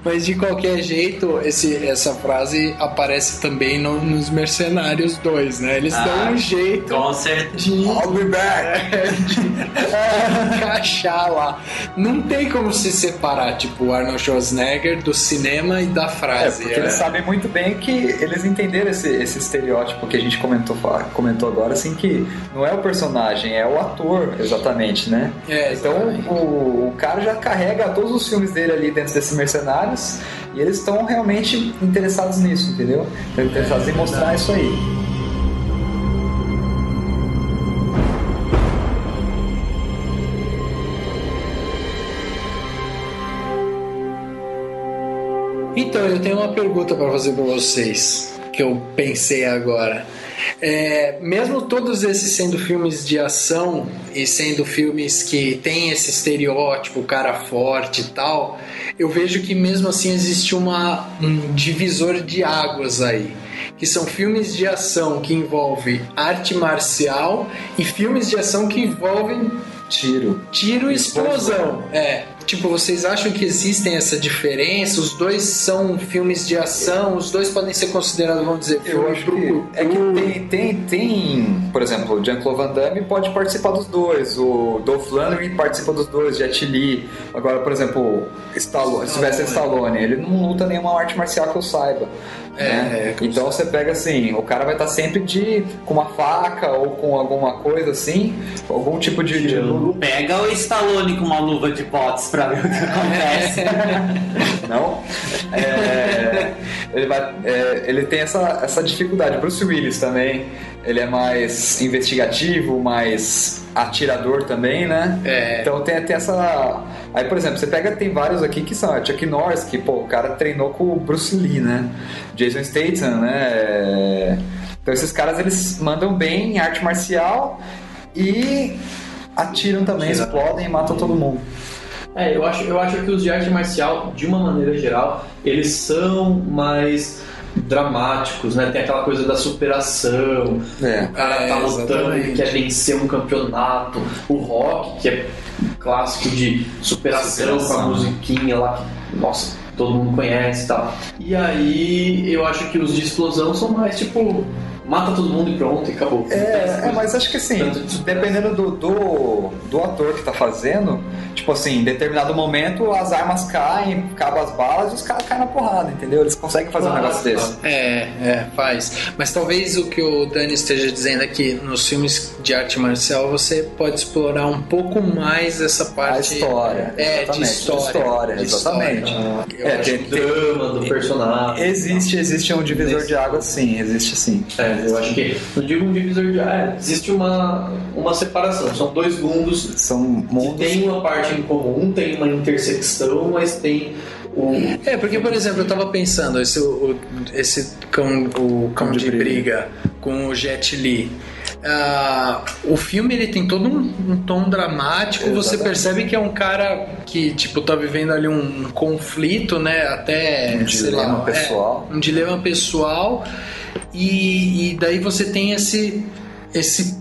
Mas de qualquer jeito, essa frase aparece também nos Mercenários 2, né? Eles dão um jeito com certeza. I'll be back. de encaixar lá. Não tem como se separar, tipo, o Arnold Schwarzenegger do cinema e da frase. Porque eles sabem muito bem que eles entenderam esse estereótipo que a gente comentou agora, assim, que não é o personagem, é o ator, exatamente, né? Então o cara já carrega todos os filmes dele ali dentro desses Mercenários e eles estão realmente interessados nisso, entendeu? Estão interessados em mostrar isso aí. Então, eu tenho uma pergunta para fazer para vocês, que eu pensei agora. Mesmo todos esses sendo filmes de ação e sendo filmes que tem esse estereótipo, cara forte e tal, eu vejo que mesmo assim existe um divisor de águas aí, que são filmes de ação que envolvem arte marcial e filmes de ação que envolvem tiro e explosão. Tipo, vocês acham que existem essa diferença? Os dois são filmes de ação, os dois podem ser considerados, vamos dizer, eu acho que tem, por exemplo, o Jean-Claude Van Damme pode participar dos dois, o Dolph Lundgren participa dos dois, Jet Li. Agora, por exemplo, Sylvester Stallone, ele não luta nenhuma arte marcial que eu saiba. Então você pega assim, o cara vai estar sempre com uma faca ou com alguma coisa assim, algum tipo de luta. Pega o Stallone com uma luva de boxe pra ver o que acontece. Não? Ele tem essa dificuldade. Bruce Willis também, ele é mais investigativo, mais atirador também, né? Então tem essa... Aí, por exemplo, você pega, tem vários aqui que são Chuck Norris, que, o cara treinou com o Bruce Lee, né? Jason Statham, né? Então esses caras, eles mandam bem em arte marcial e atiram também, explodem e matam todo mundo. Eu acho que os de arte marcial, de uma maneira geral, eles são mais dramáticos, né? Tem aquela coisa da superação, o cara tá lutando e quer vencer um campeonato. O Rock, que é um clássico de superação com a musiquinha lá, que, nossa, todo mundo conhece e tal. E aí eu acho que os de explosão são mais tipo, mata todo mundo e pronto, e acabou. Mas acho que assim, dependendo do ator que tá fazendo, tipo assim, em determinado momento as armas caem, acabam as balas e os caras caem na porrada, entendeu? Eles conseguem fazer um negócio desse. Faz. Mas talvez o que o Dani esteja dizendo é que nos filmes de arte marcial você pode explorar um pouco mais essa parte... A história. De história. Exatamente. Tem drama do personagem. Existe um divisor de água, sim, existe sim. Eu acho que, não digo um divisor de água, existe uma separação. São dois mundos, são mundos que tem uma parte em comum, tem uma intersecção, mas tem porque, por exemplo, eu tava pensando, esse cão de briga com o Jet Li. O filme ele tem todo um tom dramático. Exatamente. Você percebe que é um cara que tipo tá vivendo ali um conflito, né? Até um dilema pessoal. Um dilema pessoal. E daí você tem esse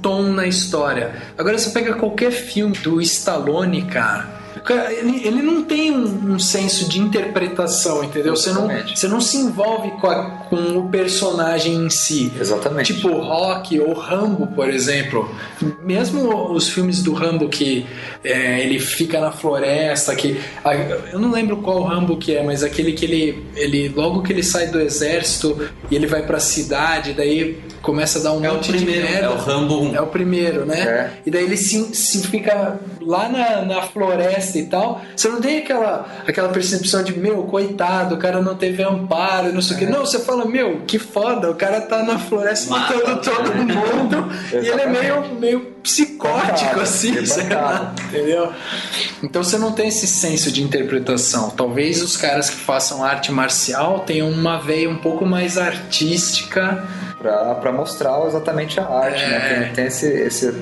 tom na história. Agora você pega qualquer filme do Stallone, cara, ele não tem um senso de interpretação, entendeu? Você não se envolve com o personagem em si. Exatamente. Tipo Rock ou Rambo, por exemplo. Mesmo os filmes do Rambo que ele fica na floresta, eu não lembro qual Rambo que é, mas aquele que ele logo que ele sai do exército e ele vai pra cidade, daí começa a dar um monte de merda. É o Rambo 1. É o primeiro, né? E daí ele se fica lá na floresta e tal. Você não tem aquela percepção de, coitado, o cara não teve amparo, não sei o que. Não, você fala, que foda, o cara tá na floresta matando todo mundo e ele é meio psicótico, assim, sei lá, entendeu? Então você não tem esse senso de interpretação. Talvez os caras que façam arte marcial tenham uma veia um pouco mais artística pra mostrar exatamente a arte, né? Tem esse...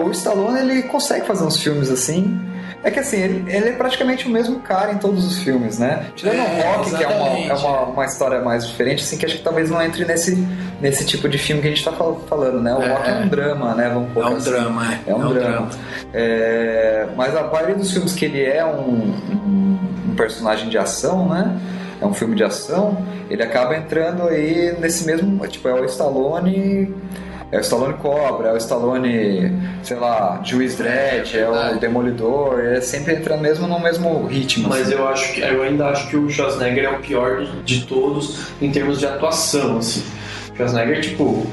o Stallone, ele consegue fazer uns filmes assim. É que assim, ele é praticamente o mesmo cara em todos os filmes, né? Tirando o Rock, que é uma história mais diferente, assim, que acho que talvez não entre nesse tipo de filme que a gente tá falando, né? O Rock é um drama, né? Vamos colocar assim. É um drama. Mas a maioria dos filmes que ele é um personagem de ação, né? É um filme de ação, ele acaba entrando aí nesse mesmo... Tipo, é o Stallone Cobra, é o Stallone, sei lá, Juiz Dredd, é o Demolidor, ele sempre entra no mesmo ritmo. Mas assim. eu ainda acho que o Schwarzenegger é o pior de todos em termos de atuação, assim. O Schwarzenegger, tipo...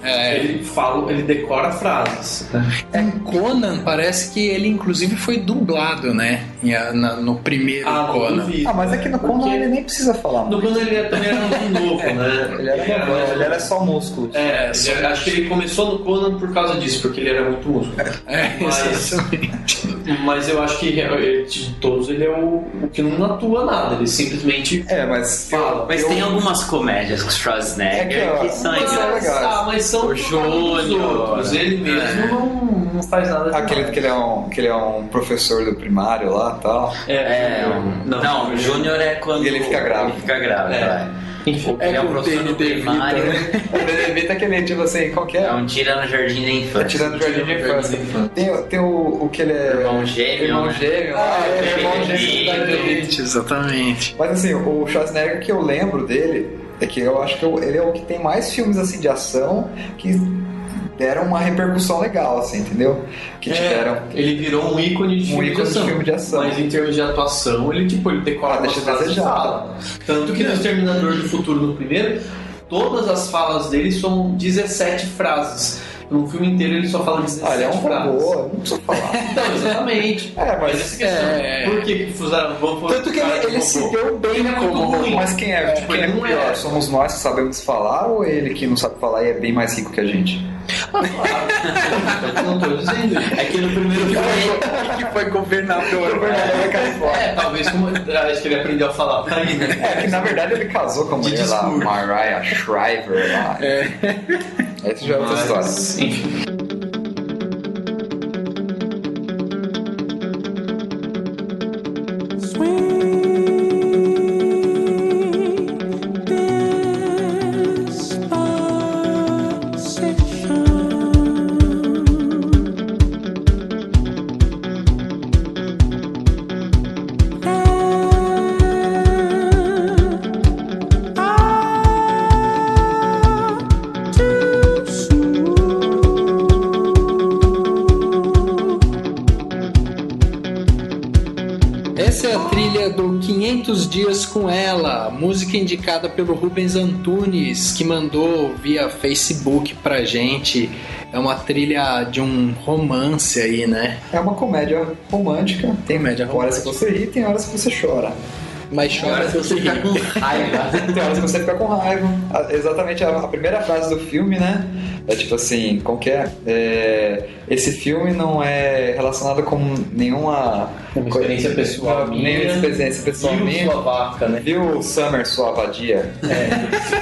ele decora frases, né? Conan, parece que ele inclusive foi dublado, né? No primeiro Conan. Mas é que no Conan ele nem precisa falar. No Conan ele também era muito novo, né? Ele era só músculo. Acho que ele começou no Conan por causa disso, porque ele era muito músculo. Exatamente. Mas eu acho que de todos ele é o que não atua nada, ele simplesmente fala. Mas tem algumas comédias com o Schwarzenegger que são legais. Mas são o Júnior. Ele mesmo não faz nada de aquele que ele é um professor do primário lá e tal. Não, o Júnior é quando ele fica grávido. Enfim, ele é um professor do primário. O Benedito é aquele tipo assim, qual que é? É um tira no jardim da infância. Tira no jardim da infância. Tem o que ele é... Irmão gêmeo. Irmão gêmeo. Exatamente. Mas assim, o Schwarzenegger que eu lembro dele é que eu acho que ele é o que tem mais filmes assim de ação que deram uma repercussão legal, assim, entendeu? Que tiveram... Ele virou um ícone de filme de ação. Mas em termos de atuação, ele decora deixa a desejar. Tanto que no Exterminador do Futuro, no primeiro, todas as falas dele são 17 frases. No filme inteiro ele só fala 17 ele é um frases. Robô, não precisa falar. Não, exatamente. Mas essa questão. Por que fizeram? Tanto que ele se deu bem como ruim. Mas quem é? Quem é pior? Somos nós que sabemos falar ou ele que não sabe falar e é bem mais rico que a gente? Claro. Eu não tô dizendo. É que no primeiro filme que foi governador da Califórnia. Talvez acho que ele aprendeu a falar aí, né? Que na verdade ele casou com a mulher lá, Mariah Shriver lá. Essa já é outra história. Enfim. trilha do 500 Dias com Ela, música indicada pelo Rubens Antunes, que mandou via Facebook pra gente. É uma trilha de um romance aí, né? É uma comédia romântica. Tem comédia horas que você ri, tem horas que você chora. Mas chora se você fica com raiva. Tem horas que você fica com raiva. Exatamente a primeira frase do filme, né? É tipo assim, como que é? Esse filme não é relacionado com nenhuma experiência pessoal nenhuma experiência pessoal minha. Sua vaca, né? Viu Summer, sua vadia?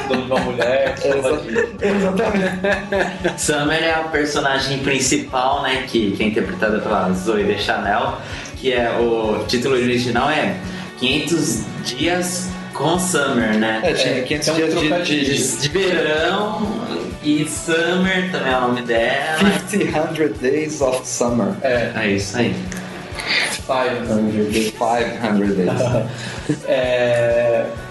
Dono de uma mulher, sua vadia. Exatamente. Summer é a personagem principal, né? Que é interpretada pela Zooey Deschanel, que é o título original é 500 Dias com Summer, né? Tinha 500 dias de verão e Summer também é o nome dela. 500 Days of Summer. É isso aí. 500 Days.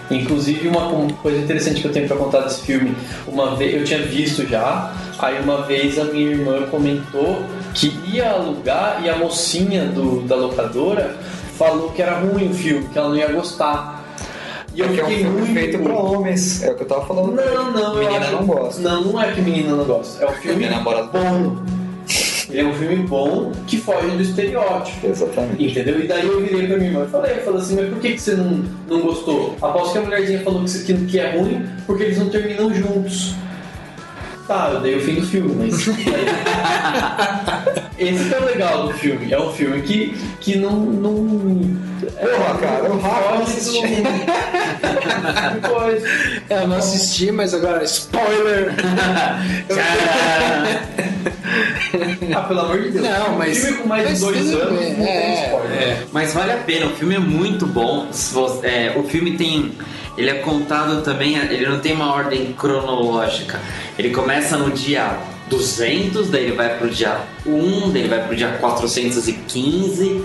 Inclusive, uma coisa interessante que eu tenho pra contar desse filme, uma vez eu tinha visto já, aí uma vez a minha irmã comentou que ia alugar e a mocinha da locadora falou que era ruim o filme, que ela não ia gostar. E eu fiquei é um filme muito feito pra homens, é o que eu tava falando. Não, menina eu acho... não gosta. Não é que menina não gosta, é um filme bom. Ele é um filme bom que foge do estereótipo. Exatamente. Entendeu? E daí eu virei pra minha irmã e falei assim, mas por que você não gostou? Aposto que a mulherzinha falou que é ruim porque eles não terminam juntos. Tá, eu dei o fim do filme, mas... Esse que é o legal do filme. É um filme que não... Porra, cara, eu não assisti. Eu não assisti, mas agora, spoiler! Pelo amor de Deus. Não, mas... Um filme com mais de 2 anos não tem spoiler. Mas vale a pena, o filme é muito bom. O filme tem... Ele é contado também, ele não tem uma ordem cronológica. Ele começa no dia 200, daí ele vai pro dia 1, daí ele vai pro dia 415.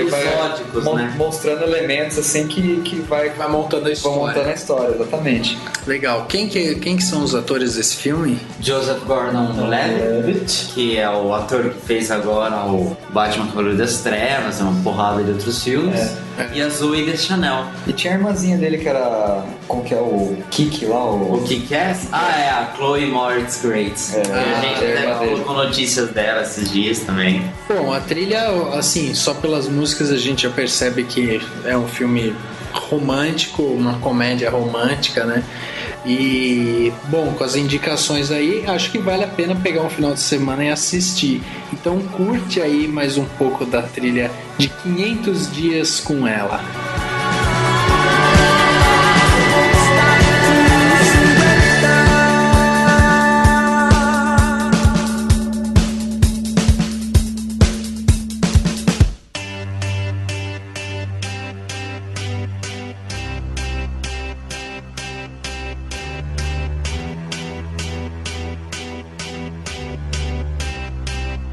Episódicos, né? Mostrando elementos assim que vai montando a história. Vai montando a história, exatamente. Legal. Quem que são os atores desse filme? Joseph Gordon-Levitt, que é o ator que fez agora o Batman Cavaleiro das Trevas, uma porrada de outros filmes. E a Zooey Deschanel. E tinha a irmãzinha dele que era... Como que é o Kiki lá? O Kick-Ass? É a Chloe Moritz Grace. A gente até colocou notícias dela esses dias também. Bom, a trilha, assim, só pelas músicas a gente já percebe que é um filme romântico, uma comédia romântica, né? E, bom, com as indicações aí, acho que vale a pena pegar um final de semana e assistir. Então curte aí mais um pouco da trilha de 500 Dias com Ela.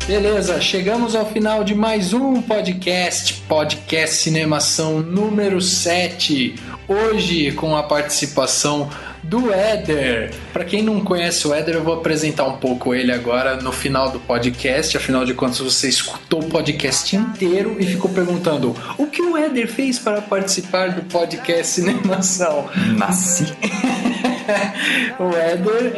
Beleza, chegamos ao final de mais um podcast Cinemação número 7. Hoje com a participação do Éder. Para quem não conhece o Éder, eu vou apresentar um pouco ele agora no final do podcast. Afinal de contas, você escutou o podcast inteiro e ficou perguntando o que o Éder fez para participar do podcast Cinemação. Nasci. O Éder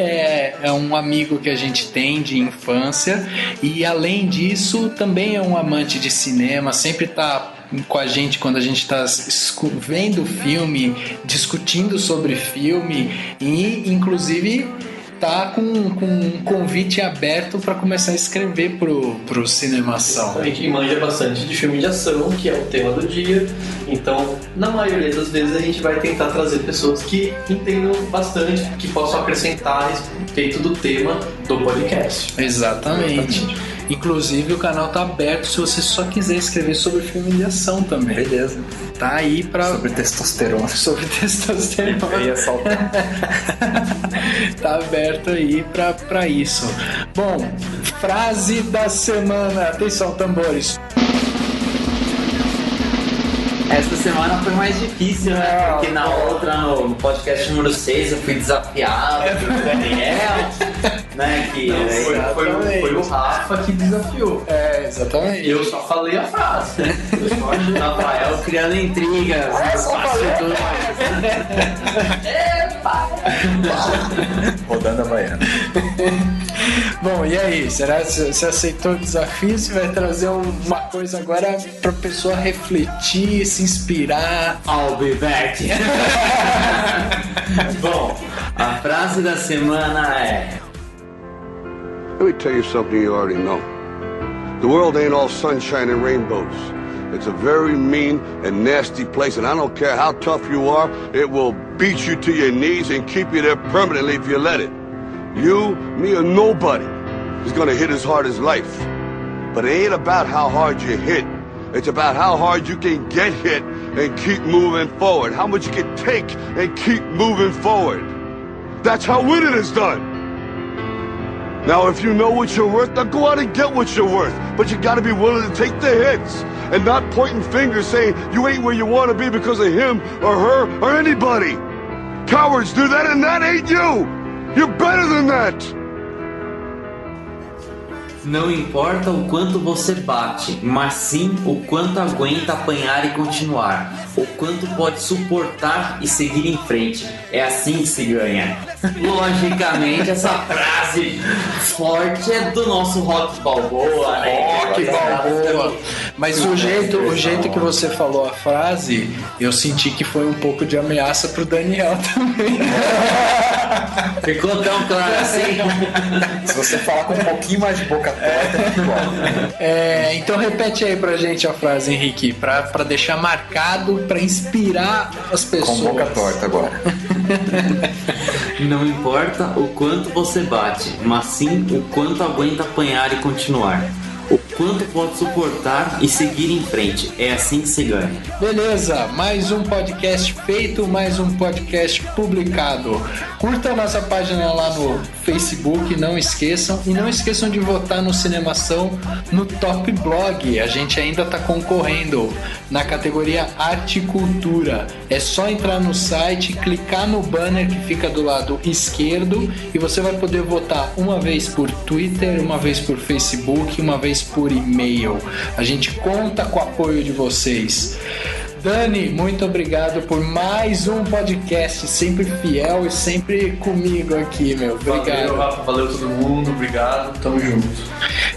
é um amigo que a gente tem de infância e, além disso, também é um amante de cinema, sempre tá com a gente quando a gente está vendo filme, discutindo sobre filme e, inclusive, tá com um convite aberto para começar a escrever pro Cinemação. E manja bastante de filme de ação, que é o tema do dia. Então, na maioria das vezes, a gente vai tentar trazer pessoas que entendam bastante, que possam acrescentar a respeito do tema do podcast. Exatamente. Inclusive, o canal tá aberto se você só quiser escrever sobre filme de ação também. Beleza. Tá aí pra... Sobre testosterona. Sobre testosterona. Eu ia saltar. Tá aberto aí pra isso. Bom, frase da semana. Atenção, tambores. Essa semana foi mais difícil, né? Porque na outra, no podcast número 6, eu fui desafiado pelo Daniel. Né? Que Foi o Rafa que desafiou. Exatamente. Eu só falei a frase. eu só acho o Rafael criando intrigas. Rodando a baiana. Bom, e aí? Será que você aceitou o desafio? Você vai trazer uma coisa agora pra pessoa refletir, se inspirar? I'll be back. Bom, a frase da semana é: Let me tell you something you already know. The world ain't all sunshine and rainbows. It's a very mean and nasty place, and I don't care how tough you are, it will beat you to your knees and keep you there permanently if you let it. You, me, or nobody is gonna hit as hard as life. But it ain't about how hard you hit. It's about how hard you can get hit and keep moving forward. How much you can take and keep moving forward. That's how winning is done. Now, if you know what you're worth, now go out and get what you're worth. But you gotta be willing to take the hits and not pointing fingers saying you ain't where you wanna be because of him or her or anybody. Cowards do that and that ain't you. You're better than that. Não importa o quanto você bate, mas sim o quanto aguenta apanhar e continuar. O quanto pode suportar e seguir em frente. É assim que se ganha. Logicamente, essa frase forte é do nosso Rock Balboa, né? Rock Balboa. Mas o jeito que você falou a frase, eu senti que foi um pouco de ameaça pro Daniel também. Ficou tão claro assim? Se você falar com um pouquinho mais de boca torta, igual. Então repete aí pra gente a frase, Henrique, pra deixar marcado, pra inspirar as pessoas. Com boca torta agora. Não importa o quanto você bate, mas sim o quanto aguenta apanhar e continuar. O quanto pode suportar e seguir em frente. É assim que se ganha. Beleza, mais um podcast feito, mais um podcast publicado. Curta a nossa página lá no Facebook, não esqueçam. E não esqueçam de votar no Cinemação no Top Blog. A gente ainda está concorrendo na categoria Arte e Cultura. É só entrar no site, clicar no banner que fica do lado esquerdo e você vai poder votar uma vez por Twitter, uma vez por Facebook, uma vez por e-mail. A gente conta com o apoio de vocês. Dani, muito obrigado por mais um podcast, sempre fiel e sempre comigo aqui, meu. Obrigado. Valeu, Rafa, valeu todo mundo, obrigado, tamo junto.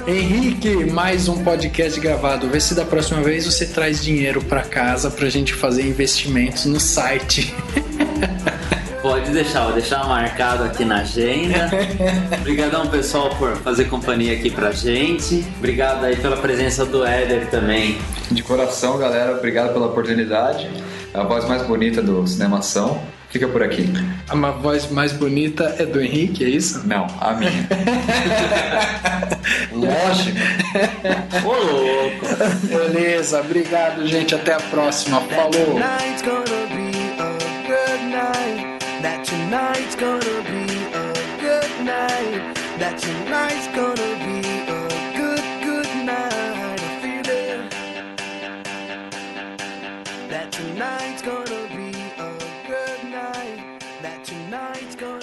Henrique, mais um podcast gravado. Vê se da próxima vez você traz dinheiro pra casa pra gente fazer investimentos no site. Pode deixar, vou deixar marcado aqui na agenda. Obrigadão, pessoal, por fazer companhia aqui pra gente. Obrigado aí pela presença do Éder também. De coração, galera, obrigado pela oportunidade. A voz mais bonita do Cinemação fica por aqui. A voz mais bonita é do Henrique, é isso? Não, a minha. Lógico. Ô, louco. Beleza, obrigado, gente. Até a próxima. Falou. That tonight's gonna be a good night. That tonight's gonna be a good, good night. I feel it. That tonight's gonna be a good night. That tonight's gonna